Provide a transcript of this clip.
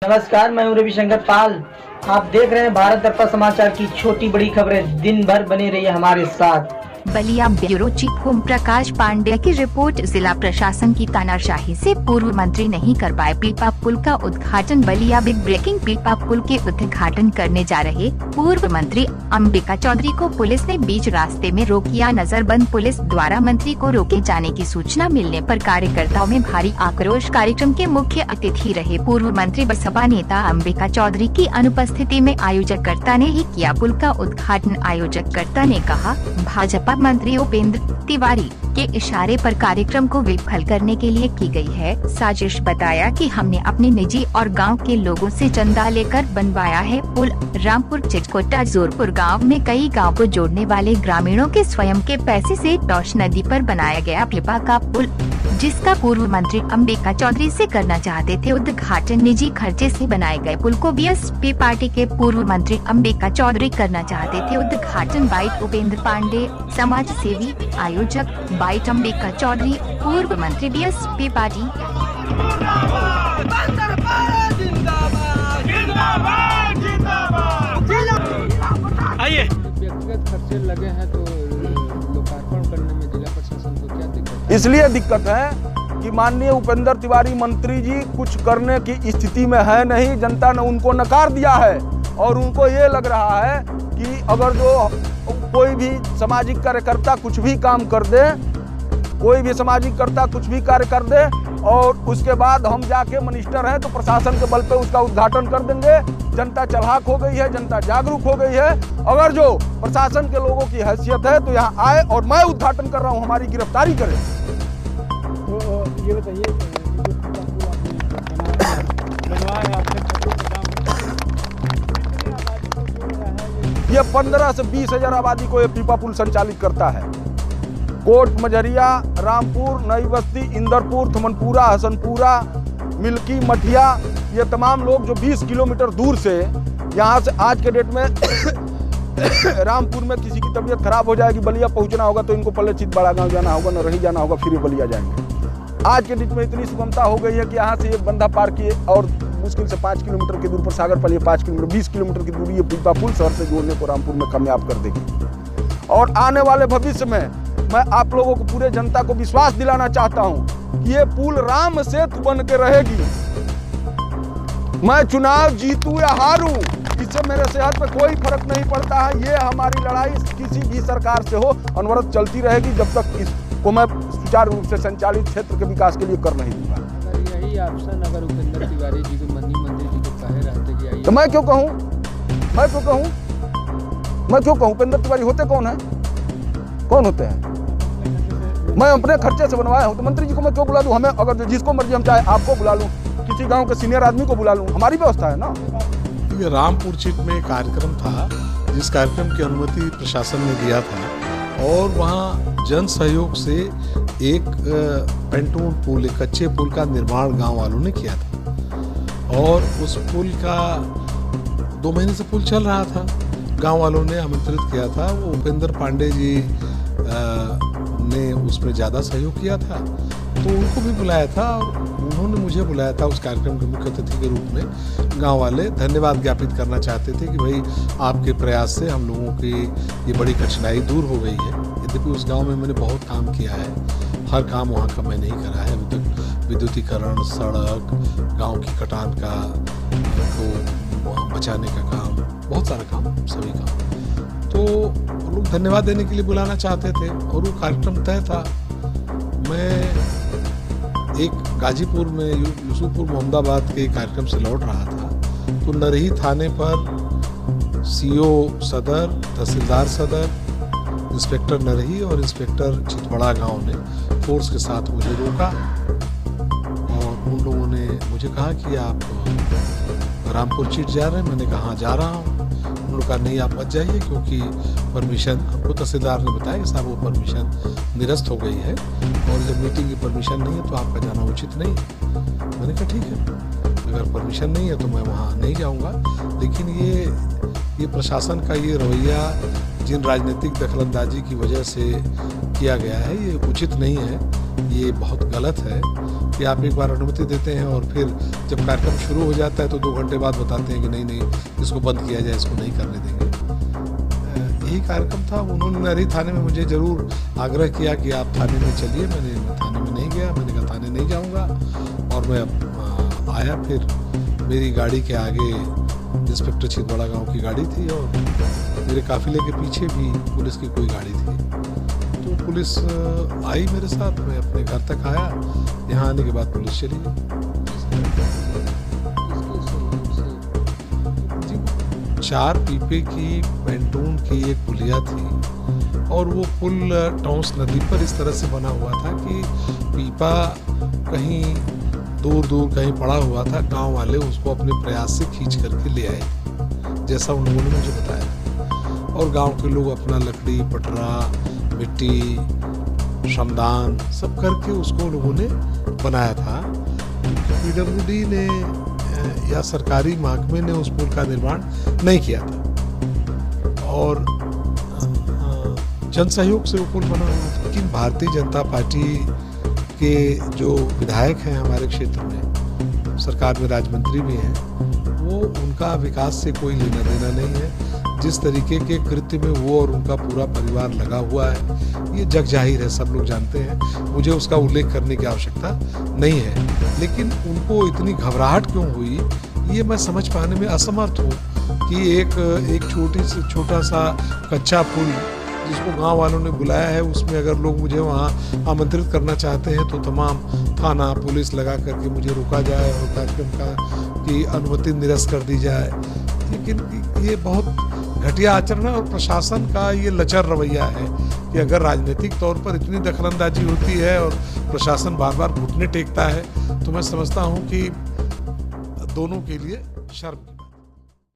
नमस्कार, मैं हूं रविशंकर पाल। आप देख रहे हैं भारत दर्पण समाचार की छोटी बड़ी खबरें। दिन भर बने रहिए हमारे साथ। बलिया ब्यूरो चीफ ओम प्रकाश पांडेय की रिपोर्ट। जिला प्रशासन की तानाशाही से पूर्व मंत्री नहीं कर पाए पीपा पुल का उद्घाटन। Ballia big breaking. पीपा पुल के उद्घाटन करने जा रहे पूर्व मंत्री अंबिका चौधरी को पुलिस ने बीच रास्ते में रोक किया नजरबंद। पुलिस द्वारा मंत्री को रोके जाने की सूचना मिलने पर कार्यकर्ताओं में भारी आक्रोश। कार्यक्रम के मुख्य अतिथि रहे पूर्व मंत्री बसपा नेता अंबिका चौधरी की अनुपस्थिति में आयोजकर्ता ने ही किया पुल का उद्घाटन। आयोजकर्ता ने कहा, भाजपा मंत्री उपेंद्र तिवारी के इशारे पर कार्यक्रम को विफल करने के लिए की गई है साजिश। बताया कि हमने अपने निजी और गांव के लोगों से चंदा लेकर बनवाया है पुल। रामपुर चिचकोटा जोरपुर गांव में कई गांव को जोड़ने वाले ग्रामीणों के स्वयं के पैसे से टॉश नदी पर बनाया गया पीपा का पुल, जिसका पूर्व मंत्री अंबिका चौधरी से करना चाहते थे उद्घाटन। निजी खर्चे से बनाए गए पुल को बीएसपी पार्टी के पूर्व मंत्री अंबिका चौधरी करना चाहते थे उद्घाटन। बाइट उपेंद्र पांडे समाज सेवी, आयोजक बाइट अंबिका चौधरी, पूर्व मंत्री बीएसपी पार्टी। आइए, व्यक्तिगत खर्चे लगे हैं तो लोकार्पण करने में जिला प्रशासन को क्या दिक्कत है? इसलिए दिक्कत है कि माननीय उपेंद्र तिवारी मंत्री जी कुछ करने की स्थिति में है नहीं। जनता ने उनको नकार दिया है और उनको ये लग रहा है कि अगर जो कोई भी सामाजिक कार्यकर्ता कुछ भी काम कर दे, कोई भी सामाजिक कर्ता कुछ भी कार्य कर दे और उसके बाद हम जाके मिनिस्टर हैं तो प्रशासन के बल पे उसका उद्घाटन कर देंगे। जनता चालाक हो गई है, जनता जागरूक हो गई है। अगर जो प्रशासन के लोगों की हैसियत है तो यहाँ आए और मैं उद्घाटन कर रहा हूँ, हमारी गिरफ्तारी करें। तो ये बताइए, ये 15 से 20 हजार आबादी को ये पीपा पुल संचालित करता है। कोट मझरिया, रामपुर, नई बस्ती, इंदरपुर, थमनपुरा, हसनपुरा, मिल्की, मठिया, ये तमाम लोग जो 20 किलोमीटर दूर से यहाँ से आज के डेट में रामपुर में किसी की तबीयत खराब हो जाएगी, बलिया पहुँचना होगा तो इनको पहले चितबड़ा गाँव जाना होगा, नरही जाना होगा, फिर ये बलिया जाएंगे। आज के डेट में इतनी सुगमता हो गई है कि यहाँ से एक बंदा पार किए और मुश्किल से 5 किलोमीटर की दूर पर सागर पलिया 5 किलोमीटर 20 किलोमीटर की दूरी ये पीपा पुल शहर से जोड़ने को रामपुर में कामयाब कर देगी। और आने वाले भविष्य में मैं आप लोगों को, पूरे जनता को विश्वास दिलाना चाहता हूं कि ये पुल राम सेतु बन के रहेगी। मैं चुनाव जीतूं या हारूं, इससे मेरे सेहत पे कोई फर्क नहीं पड़ता है। ये हमारी लड़ाई किसी भी सरकार से हो अनवरत चलती रहेगी जब तक इसको मैं सुचारू रूप से संचालित क्षेत्र के विकास के लिए कर नहीं दूंगा। अगर यही ऑप्शन अगर उपेंद्र तिवारी जी को मंत्री जी को कहे रहते कि तो मैं क्यों कहूँ, मैं क्यों कहूँ? उपेंद्र तिवारी होते कौन है? कौन होते हैं? मैं अपने खर्चे से बनवाया हूँ तो मंत्री जी को मैं क्यों बुला लूँ? हमें अगर जिसको मर्जी हम चाहे आपको बुला लूँ, किसी गांव के सीनियर आदमी को बुला लूँ, हमारी व्यवस्था है ना। ये रामपुर चिट में एक कार्यक्रम था जिस कार्यक्रम की अनुमति प्रशासन ने दिया था और वहाँ जन सहयोग से एक पेंटून पुल, एक कच्चे पुल का निर्माण गांव वालों ने किया था और उस पुल का 2 महीने से पुल चल रहा था। गांव वालों ने आमंत्रित किया था, वो उपेंद्र पांडे जी ने उसमें ज़्यादा सहयोग किया था तो उनको भी बुलाया था और उन्होंने मुझे बुलाया था उस कार्यक्रम के मुख्य अतिथि के रूप में। गांव वाले धन्यवाद ज्ञापित करना चाहते थे कि भाई आपके प्रयास से हम लोगों की ये बड़ी कठिनाई दूर हो गई है। यद्यपि उस गांव में मैंने बहुत काम किया है, हर काम वहाँ का मैं नहीं करा है। विद्युतीकरण, सड़क, गाँव की कटान का को बचाने का काम, बहुत सारा काम, सभी काम। तो लोग धन्यवाद देने के लिए बुलाना चाहते थे और वो कार्यक्रम तय था। मैं एक गाजीपुर में यूसुफपुर मोहम्मदाबाद के कार्यक्रम से लौट रहा था तो नरही थाने पर सीओ सदर, तहसीलदार सदर, इंस्पेक्टर नरही और इंस्पेक्टर चितबड़ा गांव ने फोर्स के साथ मुझे रोका और उन लोगों ने मुझे कहा कि आप रामपुर चिट जा रहे हैं? मैंने कहा हाँ जा रहा हूँ। उन्होंने कहा नहीं आप मत जाइए क्योंकि परमिशन, हमको तहसीलदार ने बताया कि साहब वो परमिशन निरस्त हो गई है और जब मीटिंग की परमिशन नहीं है तो आपका जाना उचित नहीं। मैंने कहा ठीक है, अगर परमिशन नहीं है तो मैं वहाँ नहीं जाऊँगा। लेकिन ये प्रशासन का ये रवैया जिन राजनीतिक दखलंदाजी की वजह से किया गया है ये उचित नहीं है, ये बहुत गलत है। कि आप एक बार अनुमति देते हैं और फिर जब कार्यक्रम शुरू हो जाता है तो 2 घंटे बाद बताते हैं कि नहीं इसको बंद किया जाए, इसको नहीं करने देंगे। यही कार्यक्रम था। उन्होंने नहरी थाने में मुझे ज़रूर आग्रह किया कि आप थाने में चलिए। मैंने थाने में नहीं गया, मैंने कहा थाने नहीं जाऊँगा। और मैं आया, फिर मेरी गाड़ी के आगे इंस्पेक्टर छिंदवाड़ा गांव की गाड़ी थी और मेरे काफिले के पीछे भी पुलिस की कोई गाड़ी थी। तो पुलिस आई मेरे साथ, मैं अपने घर तक आया। यहाँ आने के बाद पुलिस चली गई। 4 पीपे की पेंटून की एक पुलिया थी और वो पुल टॉन्स नदी पर इस तरह से बना हुआ था कि पीपा कहीं दूर कहीं पड़ा हुआ था। गांव वाले उसको अपने प्रयास से खींच करके ले आए, जैसा उन्होंने मुझे बताया। और गांव के लोग अपना लकड़ी, पटरा, मिट्टी, श्रमदान सब करके उसको लोगों ने बनाया था। पीडब्ल्यूडी ने या सरकारी महकमे ने उस पुल का निर्माण नहीं किया था और जन सहयोग से वो पुल बना हुआ था। लेकिन भारतीय जनता पार्टी के जो विधायक हैं हमारे क्षेत्र में, सरकार में राज्य मंत्री भी हैं, वो उनका विकास से कोई लेना देना नहीं है। जिस तरीके के कृत्य में वो और उनका पूरा परिवार लगा हुआ है, ये जग जाहिर है, सब लोग जानते हैं। मुझे उसका उल्लेख करने की आवश्यकता नहीं है। लेकिन उनको इतनी घबराहट क्यों हुई, ये मैं समझ पाने में असमर्थ हूँ कि एक छोटा सा कच्चा पुल जिसको गांव वालों ने बुलाया है, उसमें अगर लोग मुझे वहाँ आमंत्रित करना चाहते हैं तो तमाम थाना पुलिस लगा करके मुझे रोका जाए और कार्यक्रम की अनुमति निरस्त कर दी जाए। लेकिन ये बहुत घटिया आचरण है और प्रशासन का ये लचर रवैया है कि अगर राजनीतिक तौर पर इतनी दखलंदाजी होती है और प्रशासन बार बार घुटने टेकता है तो मैं समझता हूँ कि दोनों के लिए शर्म